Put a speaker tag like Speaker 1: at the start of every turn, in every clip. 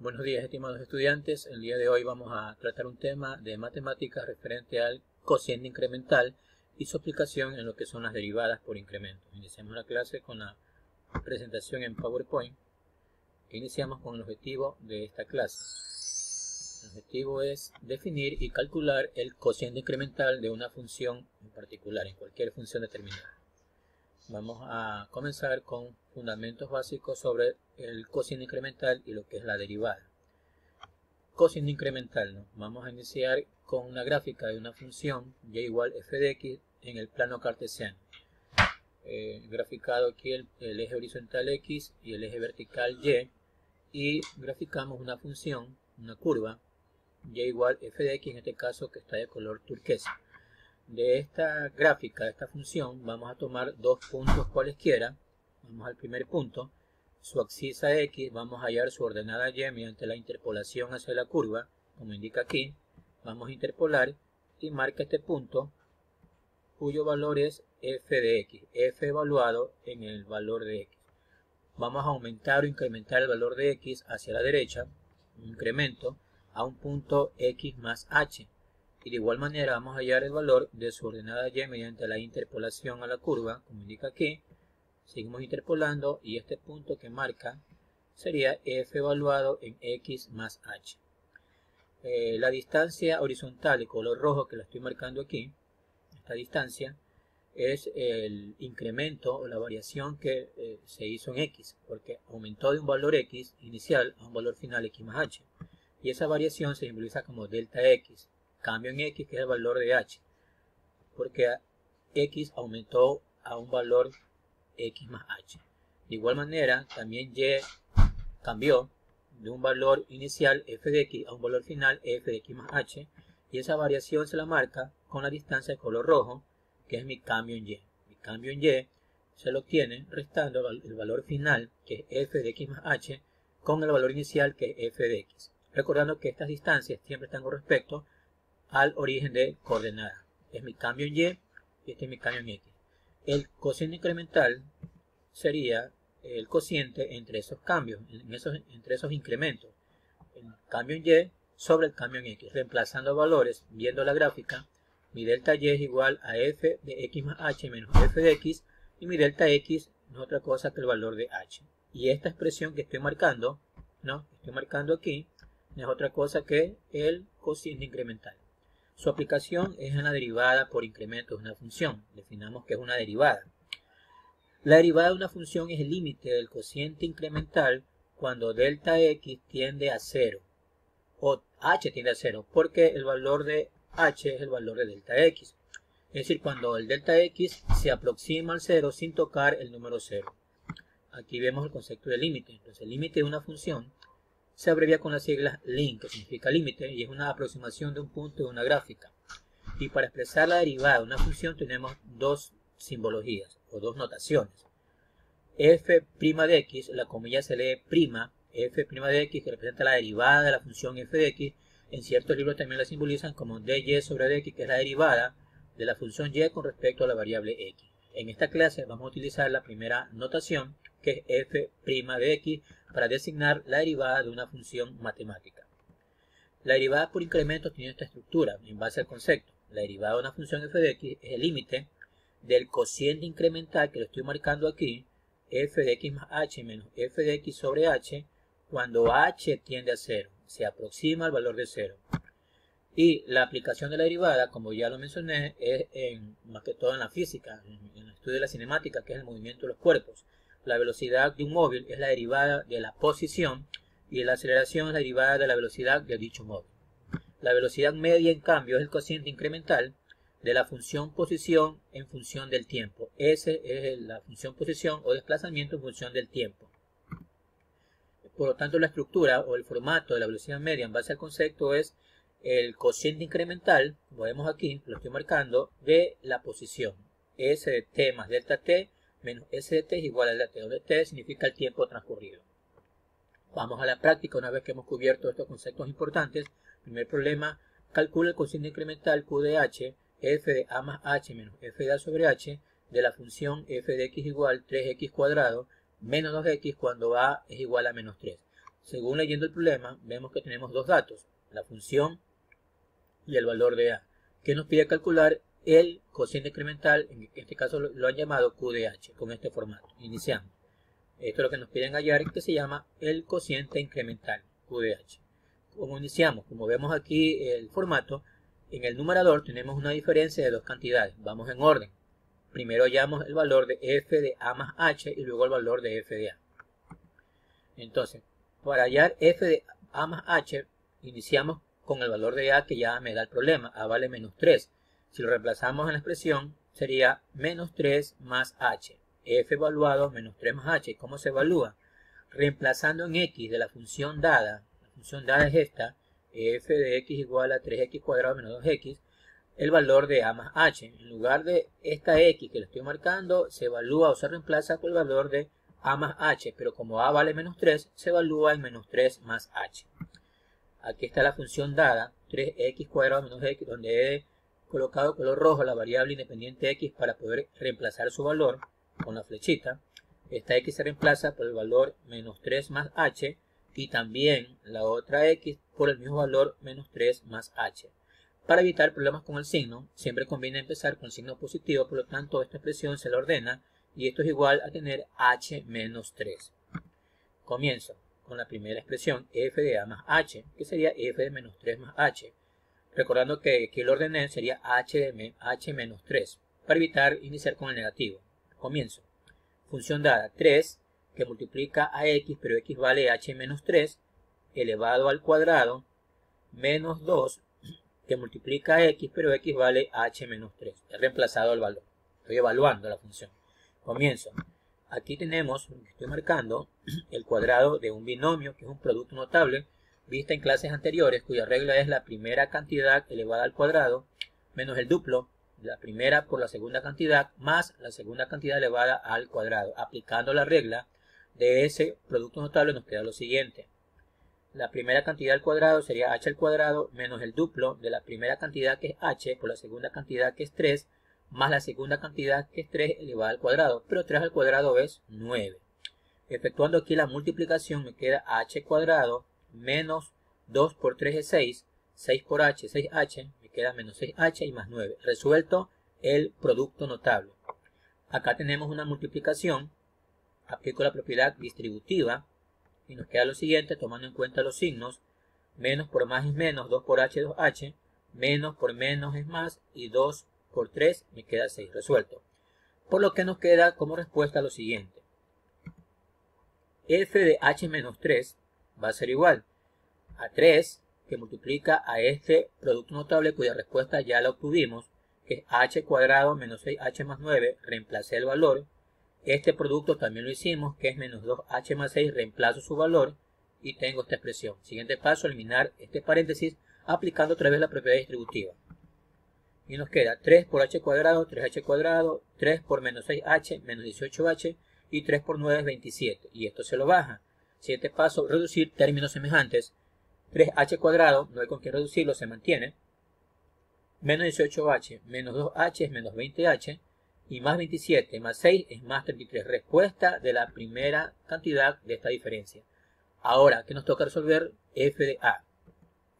Speaker 1: Buenos días, estimados estudiantes. El día de hoy vamos a tratar un tema de matemáticas referente al cociente incremental y su aplicación en lo que son las derivadas por incremento. Iniciamos la clase con la presentación en PowerPoint. Iniciamos con el objetivo de esta clase. El objetivo es definir y calcular el cociente incremental de una función en particular, en cualquier función determinada. Vamos a comenzar con fundamentos básicos sobre el cociente incremental y lo que es la derivada. Cociente incremental, ¿no? Vamos a iniciar con una gráfica de una función y igual f de x en el plano cartesiano. Graficado aquí el eje horizontal x y el eje vertical y, y graficamos una función, una curva, y igual f de x en este caso que está de color turquesa. De esta gráfica, de esta función, vamos a tomar dos puntos cualesquiera. Vamos al primer punto, su abscisa x, vamos a hallar su ordenada y mediante la interpolación hacia la curva, como indica aquí. Vamos a interpolar y marca este punto, cuyo valor es f de x, f evaluado en el valor de x. Vamos a aumentar o incrementar el valor de x hacia la derecha, un incremento, a un punto x más h. Y de igual manera vamos a hallar el valor de su ordenada y mediante la interpolación a la curva, como indica aquí. Seguimos interpolando y este punto que marca sería f evaluado en x más h. La distancia horizontal de color rojo que la estoy marcando aquí, esta distancia, es el incremento o la variación que se hizo en x, porque aumentó de un valor x inicial a un valor final x más h. Y esa variación se simboliza como delta x. Cambio en x, que es el valor de h, porque x aumentó a un valor x más h. De igual manera, también y cambió de un valor inicial f de x a un valor final f de x más h, y esa variación se la marca con la distancia de color rojo, que es mi cambio en y. Mi cambio en y se lo obtiene restando el valor final, que es f de x más h, con el valor inicial, que es f de x. Recordando que estas distancias siempre están con respecto al origen de coordenada. Es mi cambio en y y este es mi cambio en x. El cociente incremental sería el cociente entre esos cambios, entre esos incrementos. El cambio en y sobre el cambio en x. Reemplazando valores, viendo la gráfica, mi delta y es igual a f de x más h menos f de x, y mi delta x no es otra cosa que el valor de h. Y esta expresión que estoy marcando, aquí, no es otra cosa que el cociente incremental. Su aplicación es en la derivada por incremento de una función. Definamos que es una derivada. La derivada de una función es el límite del cociente incremental cuando delta x tiende a 0 o h tiende a 0, porque el valor de h es el valor de delta x. Es decir, cuando el delta x se aproxima al 0 sin tocar el número 0. Aquí vemos el concepto de límite. Entonces, el límite de una función se abrevia con las siglas lim, que significa límite, y es una aproximación de un punto de una gráfica. Y para expresar la derivada de una función tenemos dos simbologías o dos notaciones. F' de x, la comilla se lee prima, f' de x, que representa la derivada de la función f de x. En ciertos libros también la simbolizan como dy sobre dx, que es la derivada de la función y con respecto a la variable x. En esta clase vamos a utilizar la primera notación, que es f' de x, para designar la derivada de una función matemática. La derivada por incremento tiene esta estructura en base al concepto. La derivada de una función f de x es el límite del cociente incremental, que lo estoy marcando aquí, f de x más h menos f de x sobre h, cuando h tiende a 0, se aproxima al valor de 0. Y la aplicación de la derivada, como ya lo mencioné, es más que todo en la física, en el estudio de la cinemática, que es el movimiento de los cuerpos. La velocidad de un móvil es la derivada de la posición y la aceleración es la derivada de la velocidad de dicho móvil. La velocidad media, en cambio, es el cociente incremental de la función posición en función del tiempo. Esa es la función posición o desplazamiento en función del tiempo. Por lo tanto, la estructura o el formato de la velocidad media en base al concepto es el cociente incremental, como vemos aquí, lo estoy marcando, de la posición. S de t más delta t menos S de t es igual a delta t, donde t significa el tiempo transcurrido. Vamos a la práctica una vez que hemos cubierto estos conceptos importantes. Primer problema, calcula el cociente incremental q de h, f de a más h menos f de a sobre h, de la función f de x igual 3x cuadrado menos 2x cuando a es igual a menos 3. según leyendo el problema, vemos que tenemos dos datos, la función y el valor de a, que nos pide calcular el cociente incremental, en este caso lo han llamado QDH, con este formato. Iniciamos. Esto es lo que nos piden hallar, que se llama el cociente incremental, QDH. Como iniciamos, como vemos aquí el formato, en el numerador tenemos una diferencia de dos cantidades. Vamos en orden. Primero hallamos el valor de f de a más h y luego el valor de f de a. Entonces, para hallar f de a más h, iniciamos con el valor de a que ya me da el problema. A vale menos 3. Si lo reemplazamos en la expresión, sería menos 3 más h. F evaluado menos 3 más h. ¿Cómo se evalúa? Reemplazando en x de la función dada. La función dada es esta. F de x igual a 3x cuadrado menos 2x. El valor de a más h. En lugar de esta x que le estoy marcando, se evalúa o se reemplaza con el valor de a más h. Pero como a vale menos 3, se evalúa en menos 3 más h. Aquí está la función dada, 3x cuadrado menos x, donde he colocado color rojo la variable independiente x para poder reemplazar su valor con la flechita. Esta x se reemplaza por el valor menos 3 más h y también la otra x por el mismo valor menos 3 más h. Para evitar problemas con el signo, siempre conviene empezar con el signo positivo, por lo tanto esta expresión se la ordena y esto es igual a tener h menos 3. Comienzo con la primera expresión, f de a más h, que sería f de menos 3 más h. Recordando que aquí lo ordené sería h menos 3, para evitar iniciar con el negativo. Comienzo. Función dada 3, que multiplica a x, pero x vale h menos 3, elevado al cuadrado, menos 2, que multiplica a x, pero x vale h menos 3. He reemplazado el valor. Estoy evaluando la función. Comienzo. Aquí tenemos, estoy marcando, el cuadrado de un binomio, que es un producto notable, vista en clases anteriores, cuya regla es la primera cantidad elevada al cuadrado, menos el duplo de la primera por la segunda cantidad, más la segunda cantidad elevada al cuadrado. Aplicando la regla de ese producto notable nos queda lo siguiente. La primera cantidad al cuadrado sería h al cuadrado, menos el duplo de la primera cantidad, que es h, por la segunda cantidad, que es 3, más la segunda cantidad, que es 3 elevada al cuadrado, pero 3 al cuadrado es 9. Efectuando aquí la multiplicación me queda h cuadrado menos 2 por 3 es 6, 6 por h, 6h, me queda menos 6h y más 9. Resuelto el producto notable. Acá tenemos una multiplicación, aplico la propiedad distributiva y nos queda lo siguiente, tomando en cuenta los signos, menos por más es menos, 2 por h, 2h, menos por menos es más y 2 por 3 me queda 6, resuelto. Por lo que nos queda como respuesta lo siguiente. F de h menos 3 va a ser igual a 3, que multiplica a este producto notable cuya respuesta ya la obtuvimos, que es h cuadrado menos 6h más 9, reemplacé el valor. Este producto también lo hicimos, que es menos 2h más 6, reemplazo su valor y tengo esta expresión. Siguiente paso, eliminar este paréntesis aplicando otra vez la propiedad distributiva. Y nos queda 3 por h cuadrado, 3h cuadrado, 3 por menos 6h, menos 18h, y 3 por 9 es 27. Y esto se lo baja. Siguiente paso, reducir términos semejantes. 3h cuadrado, no hay con qué reducirlo, se mantiene. Menos 18h, menos 2h es menos 20h. Y más 27 más 6 es más 33. Respuesta de la primera cantidad de esta diferencia. Ahora, ¿qué nos toca resolver? F de a.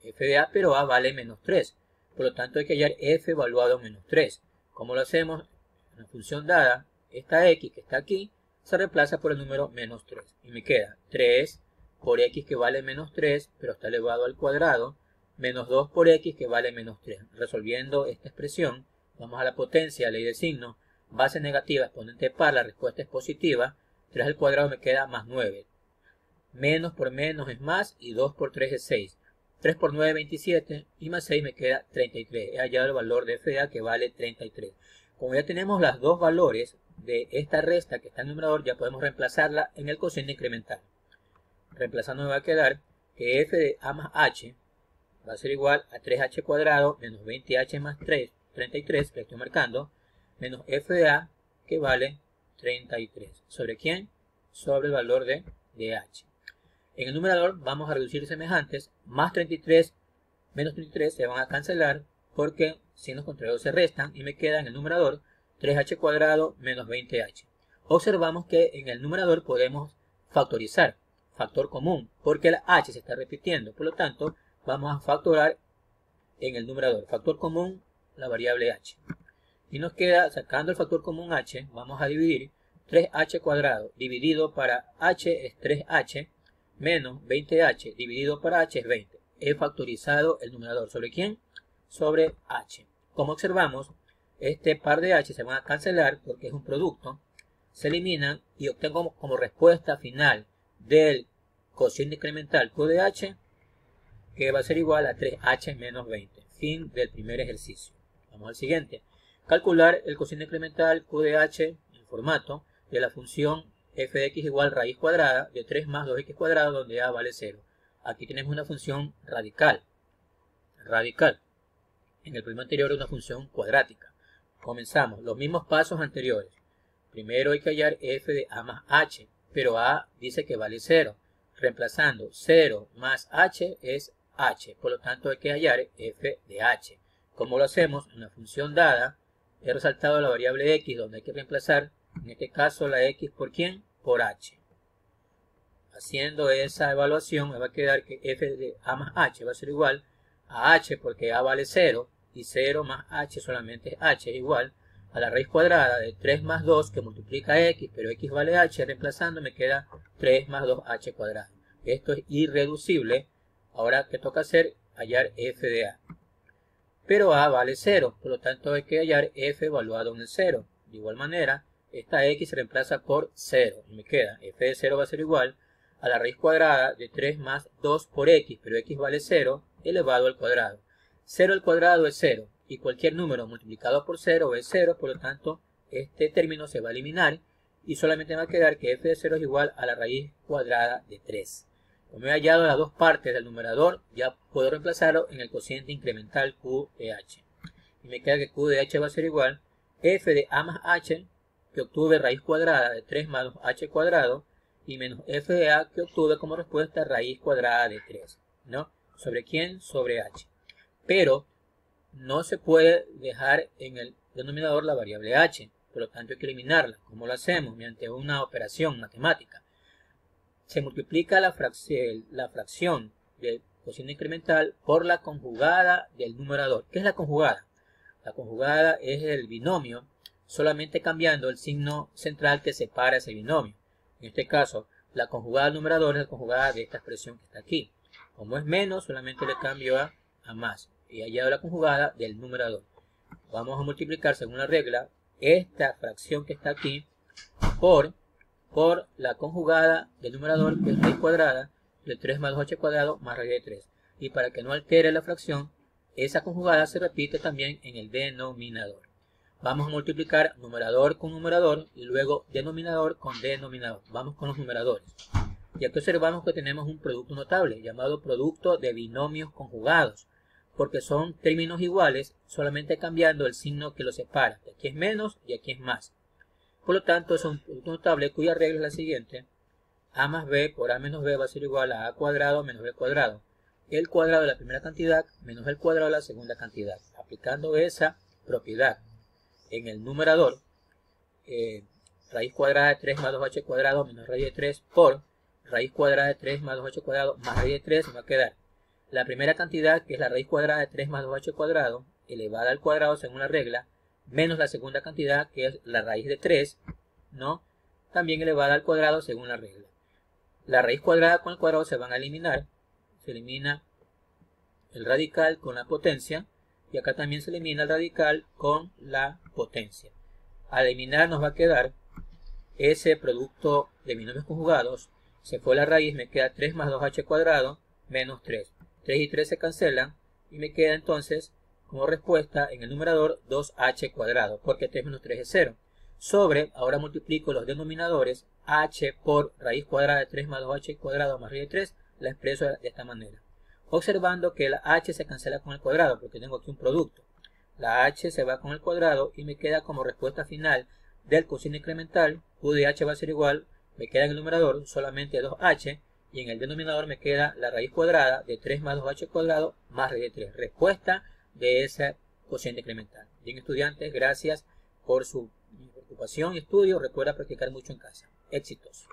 Speaker 1: F de a, pero a vale menos 3. Por lo tanto, hay que hallar f evaluado menos 3. ¿Cómo lo hacemos? En la función dada, esta x que está aquí, se reemplaza por el número menos 3. Y me queda 3 por x que vale menos 3, pero está elevado al cuadrado, menos 2 por x que vale menos 3. Resolviendo esta expresión, vamos a la potencia, ley de signo, base negativa, exponente par, la respuesta es positiva, 3 al cuadrado me queda más 9. Menos por menos es más y 2 por 3 es 6. 3 por 9 es 27 y más 6 me queda 33. He hallado el valor de f de a que vale 33. Como ya tenemos los dos valores de esta resta que está en el numerador, ya podemos reemplazarla en el cociente incremental. Reemplazando me va a quedar que f de a más h va a ser igual a 3h cuadrado menos 20h más 3, 33, que estoy marcando, menos f de a que vale 33. ¿Sobre quién? Sobre el valor de h. En el numerador vamos a reducir semejantes, más 33 menos 33 se van a cancelar porque signos contrarios se restan y me queda en el numerador 3h cuadrado menos 20h. Observamos que en el numerador podemos factorizar. factor común, porque la h se está repitiendo. Por lo tanto, vamos a factorar en el numerador. Factor común, la variable h. Y nos queda, sacando el factor común h, vamos a dividir 3h cuadrado dividido para h es 3h menos 20h dividido para h es 20. He factorizado el numerador. ¿Sobre quién? Sobre h. Como observamos, este par de h se van a cancelar porque es un producto. Se eliminan y obtengo como respuesta final del cociente incremental Q de h, que va a ser igual a 3h menos 20. Fin del primer ejercicio. Vamos al siguiente. Calcular el cociente incremental Q de h en formato de la función f de x igual raíz cuadrada de 3 más 2x cuadrado, donde a vale 0. Aquí tenemos una función radical. En el problema anterior una función cuadrática. Comenzamos los mismos pasos anteriores. Primero hay que hallar f de a más h, pero a dice que vale 0. Reemplazando 0 más h es h, por lo tanto hay que hallar f de h. ¿Cómo lo hacemos? En la función dada he resaltado la variable x, donde hay que reemplazar, en este caso, la x por ¿quién? Por h. Haciendo esa evaluación me va a quedar que f de a más h va a ser igual a h, porque a vale 0, y 0 más h solamente es h, es igual a la raíz cuadrada de 3 más 2 que multiplica x, pero x vale h, reemplazando me queda 3 más 2h cuadrado. Esto es irreducible. Ahora, ¿qué toca hacer? Hallar f de a. Pero a vale 0, por lo tanto hay que hallar f evaluado en el 0. De igual manera, esta x se reemplaza por 0 y me queda f de 0 va a ser igual a la raíz cuadrada de 3 más 2 por x, pero x vale 0 elevado al cuadrado. 0 al cuadrado es 0 y cualquier número multiplicado por 0 es 0, por lo tanto este término se va a eliminar y solamente me va a quedar que f de 0 es igual a la raíz cuadrada de 3. Como he hallado las dos partes del numerador, ya puedo reemplazarlo en el cociente incremental Q de h. Y me queda que Q de h va a ser igual f de a más h, que obtuve raíz cuadrada de 3 más 2h cuadrado, y menos f de a, que obtuve como respuesta raíz cuadrada de 3. ¿No? ¿Sobre quién? Sobre h. Pero no se puede dejar en el denominador la variable h, por lo tanto hay que eliminarla. ¿Cómo lo hacemos? Mediante una operación matemática. Se multiplica la fracción del cociente incremental por la conjugada del numerador. ¿Qué es la conjugada? La conjugada es el binomio, solamente cambiando el signo central que separa ese binomio. En este caso, la conjugada del numerador es la conjugada de esta expresión que está aquí. Como es menos, solamente le cambio a más. Y hallado la conjugada del numerador. Vamos a multiplicar según la regla esta fracción que está aquí por la conjugada del numerador, que es raíz cuadrada de 3 más 2h cuadrado más raíz de 3. Y para que no altere la fracción, esa conjugada se repite también en el denominador. Vamos a multiplicar numerador con numerador y luego denominador con denominador. Vamos con los numeradores. Y aquí observamos que tenemos un producto notable llamado producto de binomios conjugados, porque son términos iguales, solamente cambiando el signo que los separa. Aquí es menos y aquí es más. Por lo tanto, es un producto notable cuya regla es la siguiente. A más b por a menos b va a ser igual a cuadrado menos b cuadrado. El cuadrado de la primera cantidad menos el cuadrado de la segunda cantidad. Aplicando esa propiedad en el numerador, raíz cuadrada de 3 más 2h cuadrado menos raíz de 3 por raíz cuadrada de 3 más 2h cuadrado más raíz de 3, me va a quedar la primera cantidad, que es la raíz cuadrada de 3 más 2h cuadrado, elevada al cuadrado según la regla, menos la segunda cantidad, que es la raíz de 3, ¿no? También elevada al cuadrado según la regla. La raíz cuadrada con el cuadrado se van a eliminar. Se elimina el radical con la potencia, y acá también se elimina el radical con la potencia. Al eliminar nos va a quedar ese producto de binomios conjugados. Se fue la raíz, me queda 3 más 2h cuadrado menos 3. 3 y 3 se cancelan y me queda entonces como respuesta en el numerador 2h cuadrado, porque 3 menos 3 es 0. Sobre, ahora multiplico los denominadores, h por raíz cuadrada de 3 más 2h cuadrado más raíz de 3, la expreso de esta manera. Observando que la h se cancela con el cuadrado, porque tengo aquí un producto. La h se va con el cuadrado y me queda como respuesta final del cociente incremental, Q de h va a ser igual, me queda en el numerador solamente 2h, y en el denominador me queda la raíz cuadrada de 3 más 2h cuadrado más raíz de 3. Respuesta de ese cociente incremental. Bien, estudiantes, gracias por su preocupación y estudio. Recuerda practicar mucho en casa. Éxitos.